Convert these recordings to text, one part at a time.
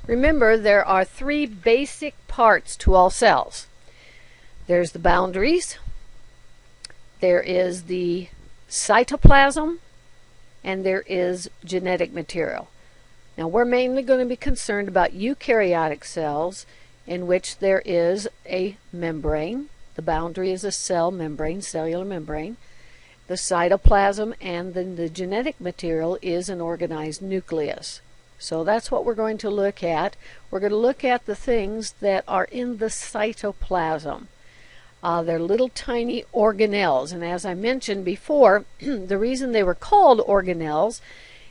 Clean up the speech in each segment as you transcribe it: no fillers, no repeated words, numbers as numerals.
Remember, there are three basic parts to all cells. There's the boundaries, there is the cytoplasm, and there is genetic material. Now, we're mainly going to be concerned about eukaryotic cells in which there is a membrane. The boundary is a cell membrane, cellular membrane. The cytoplasm, and then the genetic material is an organized nucleus. So that's what we're going to look at. We're going to look at the things that are in the cytoplasm. They're little tiny organelles, and as I mentioned before, the reason they were called organelles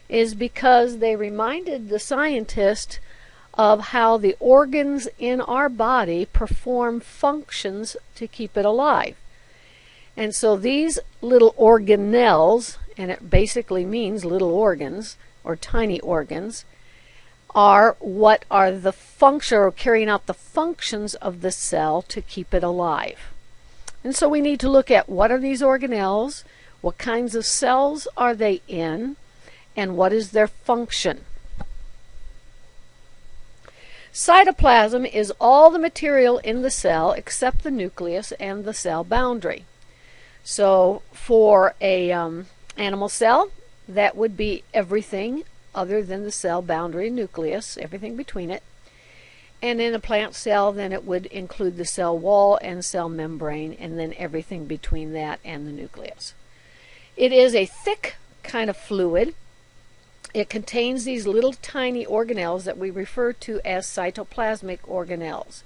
is because they reminded the scientist of how the organs in our body perform functions to keep it alive. And so these little organelles, and it basically means little organs or tiny organs, are what are the function or carrying out the functions of the cell to keep it alive. And so we need to look at what are these organelles, what kinds of cells are they in, and what is their function. Cytoplasm is all the material in the cell except the nucleus and the cell boundary. So for a animal cell, that would be everything other than the cell boundary and nucleus, everything between it. And in a plant cell, then it would include the cell wall and cell membrane, and then everything between that and the nucleus. It is a thick kind of fluid. It contains these little tiny organelles that we refer to as cytoplasmic organelles.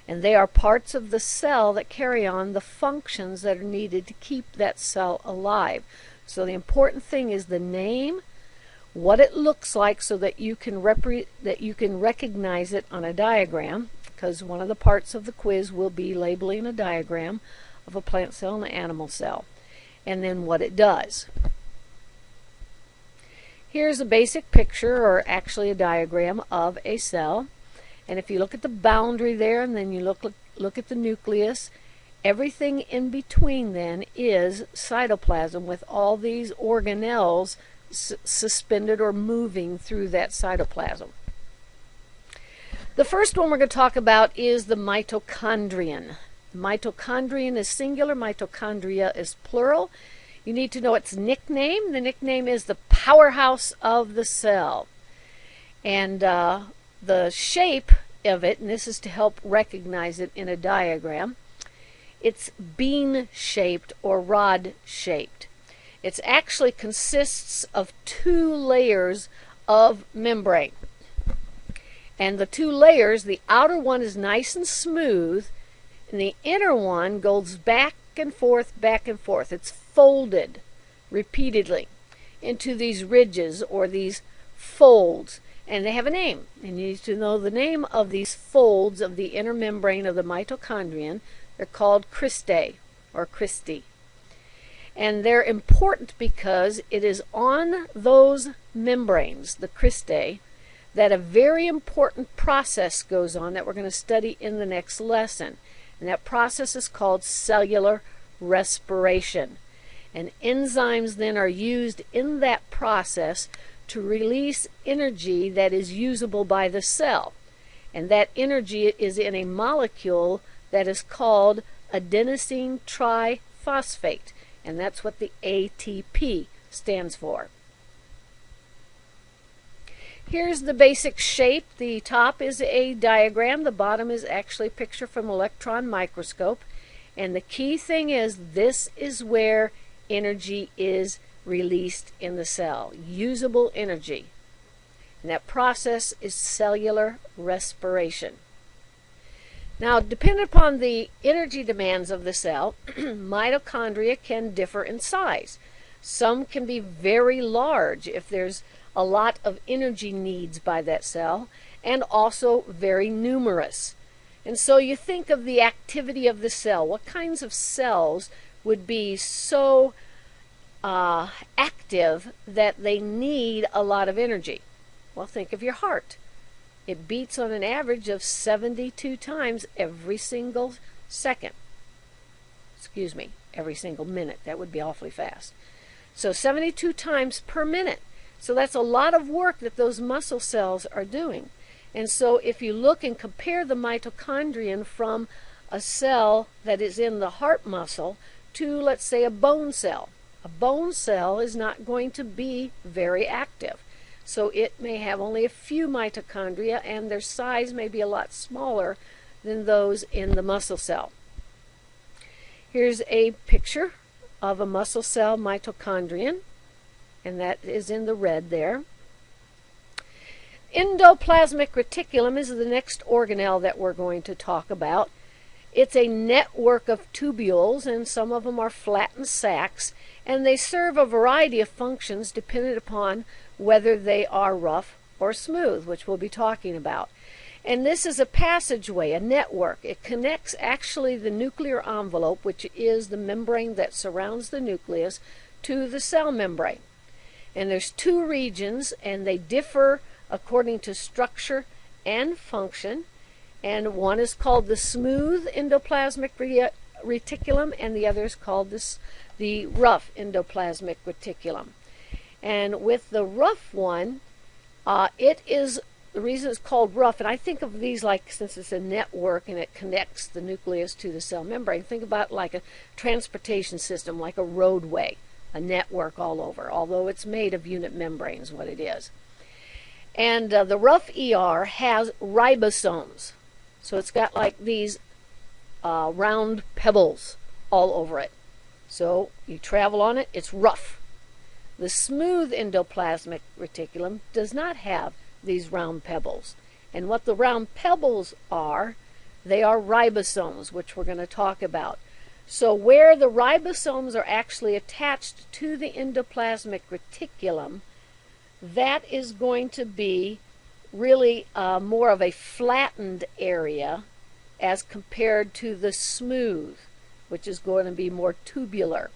And they are parts of the cell that carry on the functions that are needed to keep that cell alive. So the important thing is the name, what it looks like, so that you can recognize it on a diagram, because one of the parts of the quiz will be labeling a diagram of a plant cell and an animal cell, and then what it does. Here's a basic picture, or actually a diagram, of a cell. And if you look at the boundary there, and then you look at the nucleus, everything in between then is cytoplasm, with all these organelles suspended or moving through that cytoplasm. The first one we're going to talk about is the mitochondrion. Mitochondrion is singular, mitochondria is plural. You need to know its nickname. The nickname is the powerhouse of the cell. And the shape of it, and this is to help recognize it in a diagram, it's bean-shaped or rod-shaped. It actually consists of two layers of membrane. And the two layers, the outer one is nice and smooth, and the inner one goes back and forth, back and forth. It's folded repeatedly into these ridges or these folds, and they have a name. And you need to know the name of these folds of the inner membrane of the mitochondrion. They're called cristae or cristae. And they're important because it is on those membranes, the cristae, that a very important process goes on that we're going to study in the next lesson. And that process is called cellular respiration. And enzymes then are used in that process to release energy that is usable by the cell. And that energy is in a molecule that is called adenosine triphosphate. And that's what the ATP stands for. Here's the basic shape. The top is a diagram. The bottom is actually a picture from an electron microscope. And the key thing is, this is where energy is released in the cell, usable energy. And that process is cellular respiration. Now, depending upon the energy demands of the cell, mitochondria can differ in size. Some can be very large if there's a lot of energy needs by that cell, and also very numerous. And so you think of the activity of the cell. What kinds of cells would be so active that they need a lot of energy? Well, think of your heart. It beats on an average of 72 times every single second. Excuse me, every single minute. That would be awfully fast. So 72 times per minute. So that's a lot of work that those muscle cells are doing. And so if you look and compare the mitochondrion from a cell that is in the heart muscle to, let's say, a bone cell is not going to be very active. So it may have only a few mitochondria, and their size may be a lot smaller than those in the muscle cell. Here's a picture of a muscle cell mitochondrion, and that is in the red there. Endoplasmic reticulum is the next organelle that we're going to talk about. It's a network of tubules, and some of them are flattened sacs, and they serve a variety of functions dependent upon whether they are rough or smooth, which we'll be talking about. And this is a passageway, a network. It connects actually the nuclear envelope, which is the membrane that surrounds the nucleus, to the cell membrane. And there's two regions, and they differ according to structure and function. And one is called the smooth endoplasmic reticulum, and the other is called the rough endoplasmic reticulum. And with the rough one, it is, the reason it's called rough, and I think of these like, since it's a network and it connects the nucleus to the cell membrane, think about like a transportation system, like a roadway, a network all over, although it's made of unit membranes, what it is. And the rough ER has ribosomes. So it's got like these round pebbles all over it. So you travel on it, it's rough. The smooth endoplasmic reticulum does not have these round pebbles. And what the round pebbles are, they are ribosomes, which we're going to talk about. So where the ribosomes are actually attached to the endoplasmic reticulum, that is going to be really more of a flattened area as compared to the smooth, which is going to be more tubular.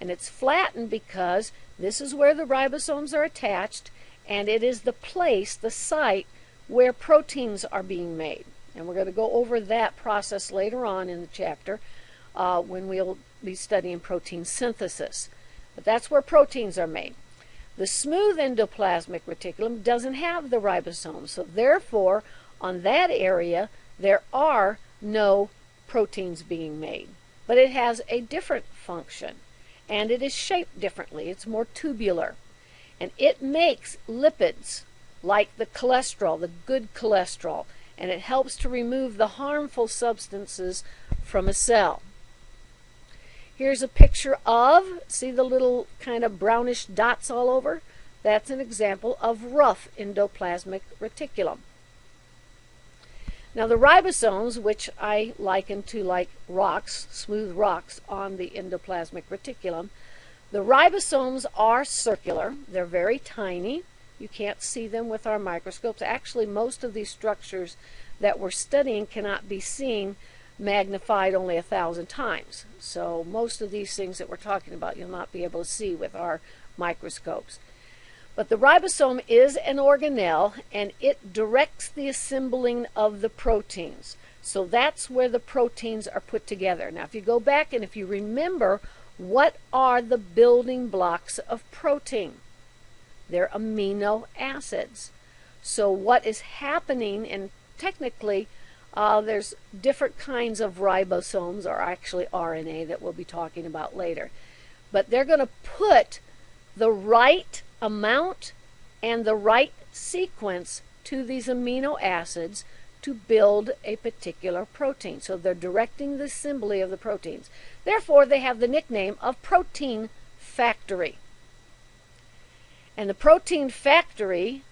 And it's flattened because this is where the ribosomes are attached, and it is the place, the site, where proteins are being made. And we're going to go over that process later on in the chapter when we'll be studying protein synthesis. But that's where proteins are made. The smooth endoplasmic reticulum doesn't have the ribosomes, so therefore on that area there are no proteins being made. But it has a different function, and it is shaped differently. It's more tubular, and it makes lipids like the cholesterol, the good cholesterol, and it helps to remove the harmful substances from a cell. Here's a picture of, see the little kind of brownish dots all over? That's an example of rough endoplasmic reticulum. Now the ribosomes, which I liken to like rocks, smooth rocks on the endoplasmic reticulum, the ribosomes are circular. They're very tiny. You can't see them with our microscopes. Actually, most of these structures that we're studying cannot be seen magnified only 1,000 times. So most of these things that we're talking about you'll not be able to see with our microscopes. But the ribosome is an organelle, and it directs the assembling of the proteins. So that's where the proteins are put together. Now if you go back and if you remember, what are the building blocks of protein? They're amino acids. So what is happening, and technically there's different kinds of ribosomes, or actually RNA, that we'll be talking about later. But they're going to put the right amount and the right sequence to these amino acids to build a particular protein. So they're directing the assembly of the proteins. Therefore, they have the nickname of protein factory. And the protein factory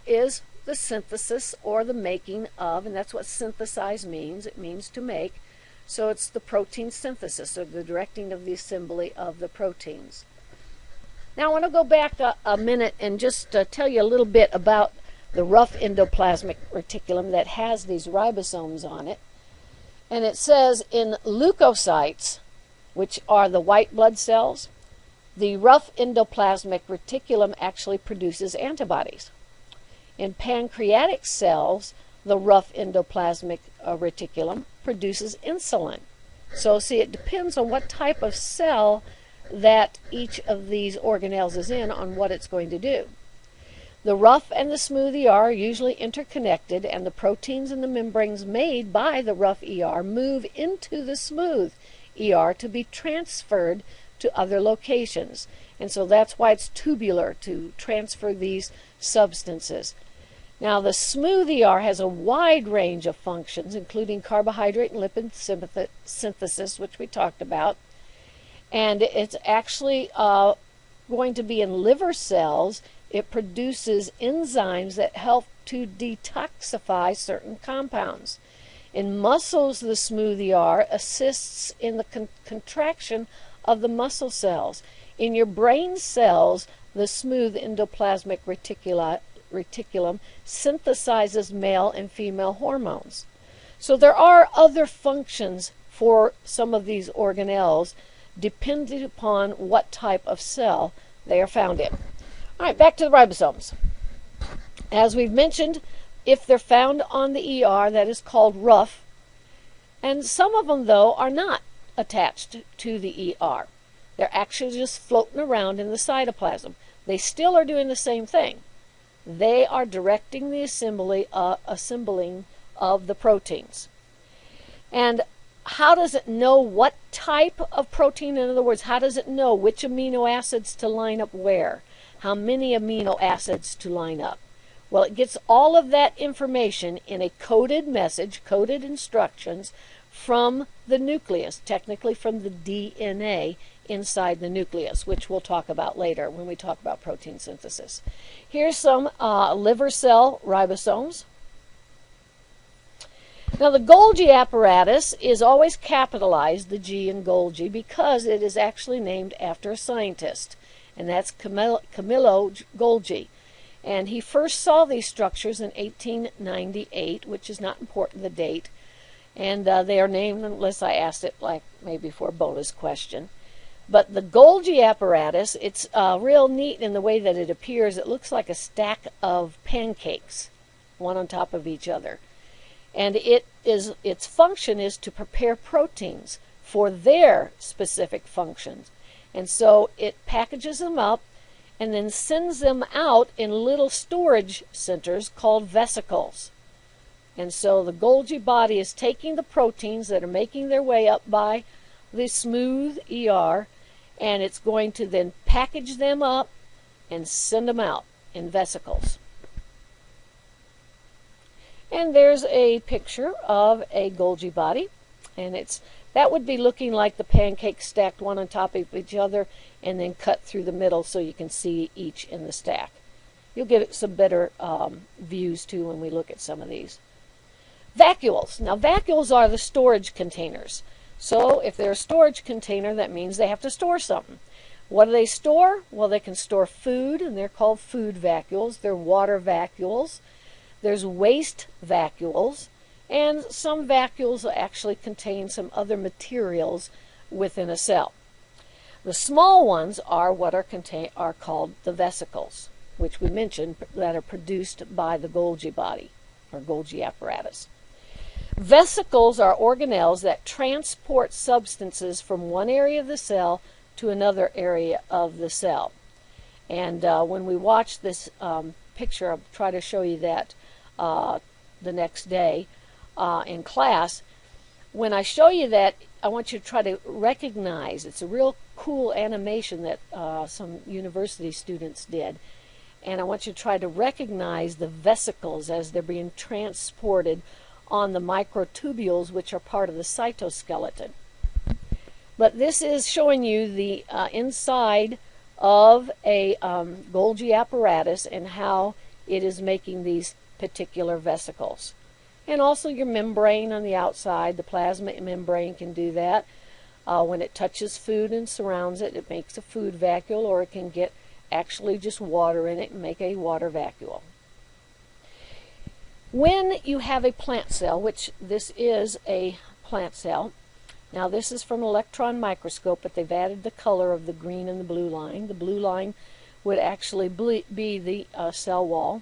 is the synthesis or the making of, and that's what synthesize means. It means to make. So it's the protein synthesis, or the directing of the assembly of the proteins. Now I want to go back a minute and just tell you a little bit about the rough endoplasmic reticulum that has these ribosomes on it. And it says in leukocytes, which are the white blood cells, the rough endoplasmic reticulum actually produces antibodies. In pancreatic cells, the rough endoplasmic reticulum produces insulin. So see, it depends on what type of cell that each of these organelles is in on what it's going to do. The rough and the smooth ER are usually interconnected, and the proteins in the membranes made by the rough ER move into the smooth ER to be transferred to other locations. And so that's why it's tubular, to transfer these substances. Now, the smooth ER has a wide range of functions, including carbohydrate and lipid synthesis, which we talked about. And it's actually going to be in liver cells. It produces enzymes that help to detoxify certain compounds. In muscles, the smooth ER assists in the contraction of the muscle cells. In your brain cells, the smooth endoplasmic reticulum synthesizes male and female hormones. So there are other functions for some of these organelles depending upon what type of cell they are found in. All right, back to the ribosomes. As we've mentioned, if they're found on the ER, that is called rough. And some of them, though, are not attached to the ER. They're actually just floating around in the cytoplasm. They still are doing the same thing. They are directing the assembling of the proteins. And how does it know what type of protein? In other words, how does it know which amino acids to line up where? How many amino acids to line up? Well, it gets all of that information in a coded message, coded instructions from the nucleus, technically from the DNA inside the nucleus, which we'll talk about later when we talk about protein synthesis. Here's some liver cell ribosomes. Now, the Golgi apparatus is always capitalized, the G in Golgi, because it is actually named after a scientist, and that's Camillo Golgi. And he first saw these structures in 1898, which is not important, the date. And they are named, unless I asked it like maybe for a bonus question. But the Golgi apparatus, it's real neat in the way that it appears. It looks like a stack of pancakes, one on top of each other. And its function is to prepare proteins for their specific functions. And so it packages them up and then sends them out in little storage centers called vesicles. And so the Golgi body is taking the proteins that are making their way up by the smooth ER, and it's going to then package them up and send them out in vesicles. And there's a picture of a Golgi body, and that would be looking like the pancakes stacked one on top of each other and then cut through the middle so you can see each in the stack. You'll get some better views too when we look at some of these. Vacuoles. Now, vacuoles are the storage containers. So if they're a storage container, that means they have to store something. What do they store? Well, they can store food, and they're called food vacuoles. They're water vacuoles. There's waste vacuoles, and some vacuoles actually contain some other materials within a cell. The small ones are what are called the vesicles, which we mentioned, that are produced by the Golgi body, or Golgi apparatus. Vesicles are organelles that transport substances from one area of the cell to another area of the cell. And when we watch this picture, I'll try to show you that the next day in class. When I show you that, I want you to try to recognize, it's a real cool animation that some university students did, and I want you to try to recognize the vesicles as they're being transported on the microtubules, which are part of the cytoskeleton. But this is showing you the inside of a Golgi apparatus and how it is making these particular vesicles. And also your membrane on the outside, the plasma membrane can do that. When it touches food and surrounds it, it makes a food vacuole, or it can get actually just water in it and make a water vacuole. When you have a plant cell, which this is a plant cell, now this is from an electron microscope, but they've added the color of the green and the blue line. The blue line would actually be the cell wall,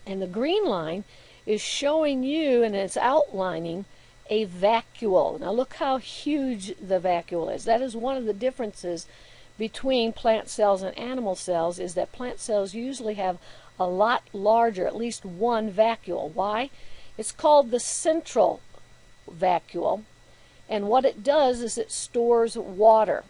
and the green line is showing you, and it's outlining a vacuole. Now look how huge the vacuole is. That is one of the differences between plant cells and animal cells, is that plant cells usually have a lot larger, at least one vacuole. Why? It's called the central vacuole, and what it does is it stores water.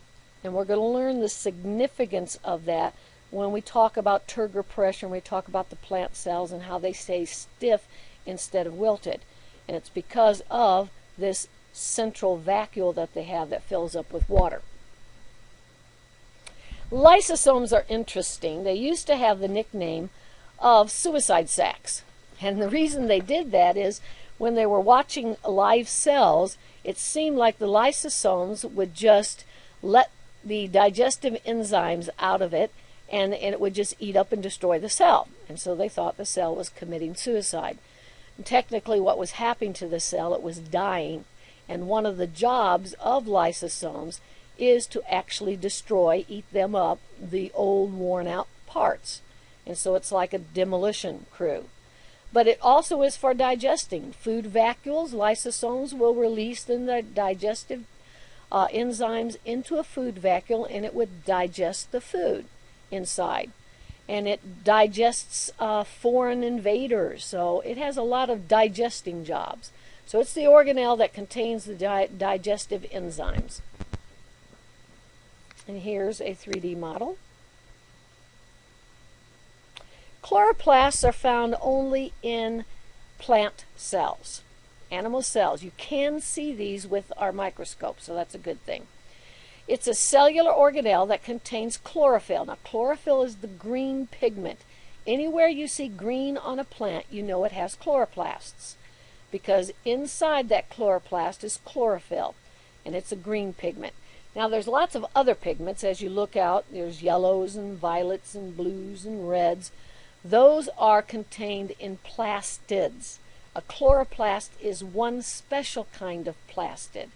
And we're going to learn the significance of that when we talk about turgor pressure and we talk about the plant cells and how they stay stiff instead of wilted. And it's because of this central vacuole that they have that fills up with water. Lysosomes are interesting. They used to have the nickname of suicide sacs. And the reason they did that is when they were watching live cells, it seemed like the lysosomes would just let the digestive enzymes out of it, and it would just eat up and destroy the cell. And so they thought the cell was committing suicide. And technically what was happening to the cell, it was dying. And one of the jobs of lysosomes is to actually destroy, eat them up, the old worn out parts. And so it's like a demolition crew. But it also is for digesting. Food vacuoles, lysosomes will release the digestive enzymes into a food vacuole, and it would digest the food inside. And it digests foreign invaders, so it has a lot of digesting jobs. So it's the organelle that contains the digestive enzymes. And here's a 3D model. Chloroplasts are found only in plant cells, animal cells. You can see these with our microscope, so that's a good thing. It's a cellular organelle that contains chlorophyll. Now, chlorophyll is the green pigment. Anywhere you see green on a plant, you know it has chloroplasts, because inside that chloroplast is chlorophyll, and it's a green pigment. Now, there's lots of other pigments. As you look out, there's yellows and violets and blues and reds. Those are contained in plastids. A chloroplast is one special kind of plastid.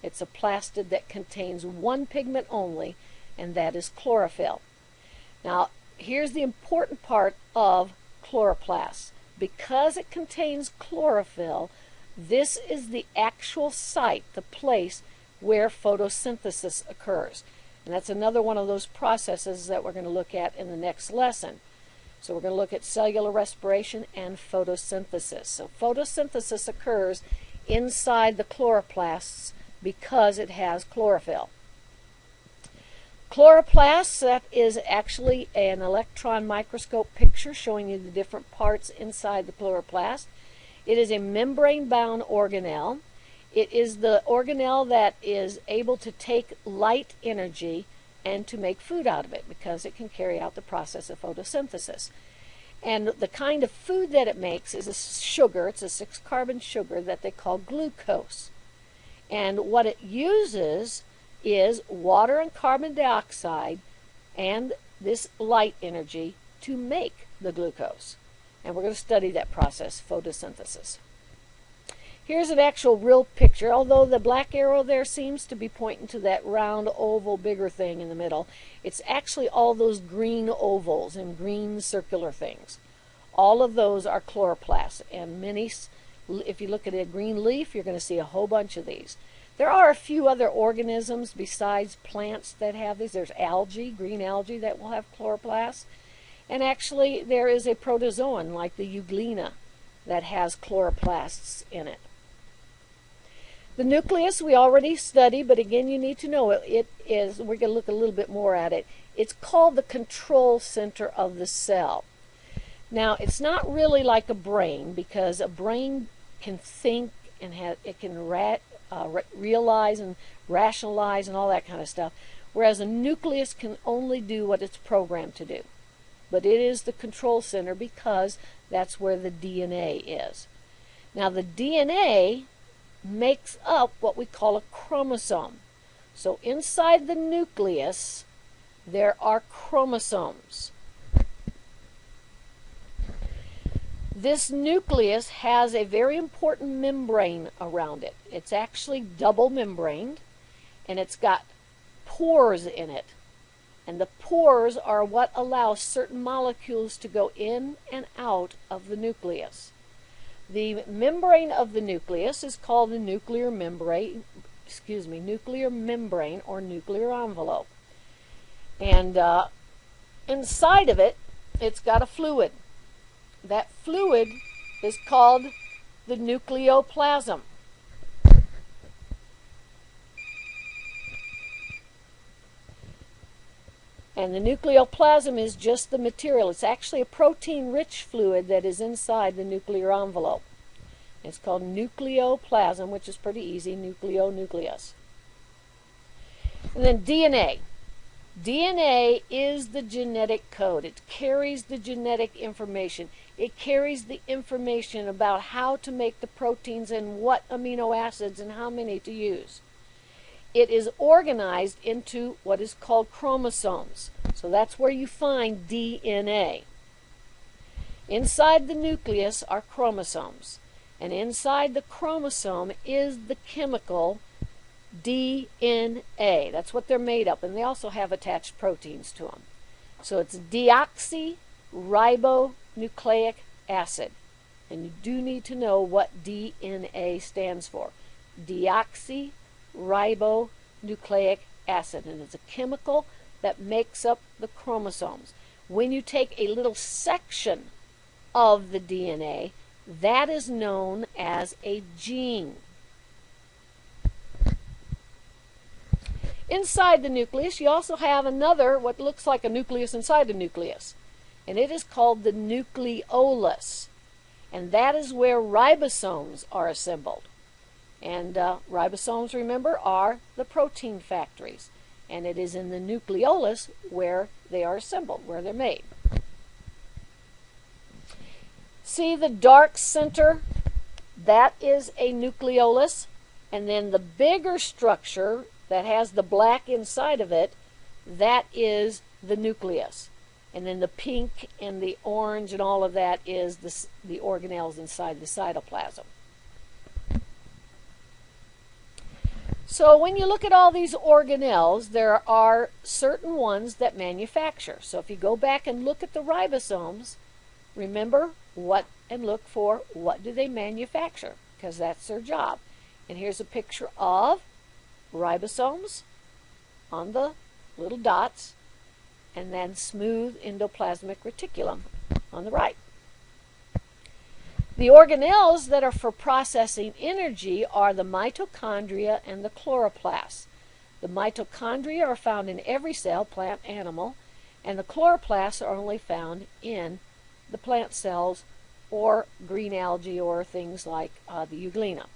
It's a plastid that contains one pigment only, and that is chlorophyll. Now, here's the important part of chloroplasts. Because it contains chlorophyll, this is the actual site, the place where photosynthesis occurs. And that's another one of those processes that we're going to look at in the next lesson. So we're going to look at cellular respiration and photosynthesis. So photosynthesis occurs inside the chloroplasts because it has chlorophyll. Chloroplasts, that is actually an electron microscope picture showing you the different parts inside the chloroplast. It is a membrane-bound organelle. It is the organelle that is able to take light energy and to make food out of it because it can carry out the process of photosynthesis. And the kind of food that it makes is a sugar. It's a 6-carbon sugar that they call glucose. And what it uses is water and carbon dioxide and this light energy to make the glucose. And we're going to study that process, photosynthesis. Here's an actual real picture, although the black arrow there seems to be pointing to that round oval bigger thing in the middle. It's actually all those green ovals and green circular things. All of those are chloroplasts, and many, if you look at a green leaf, you're going to see a whole bunch of these. There are a few other organisms besides plants that have these. There's algae, green algae, that will have chloroplasts. And actually there is a protozoan like the euglena that has chloroplasts in it. The nucleus we already studied, but again you need to know it is, we're going to look a little bit more at it. It's called the control center of the cell. Now it's not really like a brain, because a brain can think and it can realize and rationalize and all that kind of stuff, whereas a nucleus can only do what it's programmed to do. But it is the control center because that's where the DNA is. Now the DNA makes up what we call a chromosome. So inside the nucleus there are chromosomes. This nucleus has a very important membrane around it. It's actually double membraned, and it's got pores in it. And the pores are what allow certain molecules to go in and out of the nucleus. The membrane of the nucleus is called the nuclear membrane, nuclear membrane or nuclear envelope. And inside of it, it's got a fluid. that fluid is called the nucleoplasm. And the nucleoplasm is just the material. It's actually a protein-rich fluid that is inside the nuclear envelope. It's called nucleoplasm, which is pretty easy, nucleus. And then DNA. DNA is the genetic code. It carries the genetic information. It carries the information about how to make the proteins and what amino acids and how many to use. It is organized into what is called chromosomes. So that's where you find DNA. Inside the nucleus are chromosomes. And inside the chromosome is the chemical DNA. That's what they're made up. And they also have attached proteins to them. So it's deoxyribonucleic acid. And you do need to know what DNA stands for. Deoxyribonucleic acid. And it's a chemical that makes up the chromosomes. When you take a little section of the DNA, that is known as a gene. Inside the nucleus, you also have another, what looks like a nucleus inside the nucleus. And it is called the nucleolus. And that is where ribosomes are assembled. And ribosomes, remember, are the protein factories. And it is in the nucleolus where they are assembled, where they're made. See the dark center? That is a nucleolus. And then the bigger structure that has the black inside of it, that is the nucleus. And then the pink and the orange and all of that is the organelles inside the cytoplasm. So when you look at all these organelles, there are certain ones that manufacture. So if you go back and look at the ribosomes, remember what and look for what do they manufacture, because that's their job. And here's a picture of ribosomes on the little dots, and then smooth endoplasmic reticulum on the right. The organelles that are for processing energy are the mitochondria and the chloroplasts. The mitochondria are found in every cell, plant, animal, and the chloroplasts are only found in the plant cells or green algae or things like the euglena.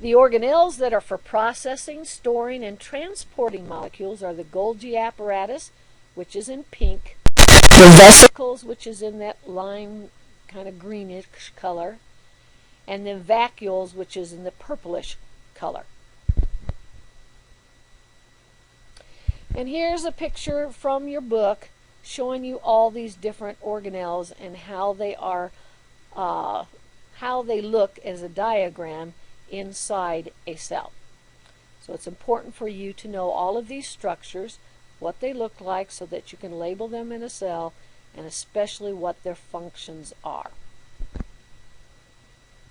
The organelles that are for processing, storing, and transporting molecules are the Golgi apparatus, which is in pink, the vesicles, which is in that lime kind of greenish color, and then vacuoles, which is in the purplish color. And here's a picture from your book showing you all these different organelles and how they are, how they look as a diagram inside a cell. So it's important for you to know all of these structures, what they look like, so that you can label them in a cell, and especially what their functions are.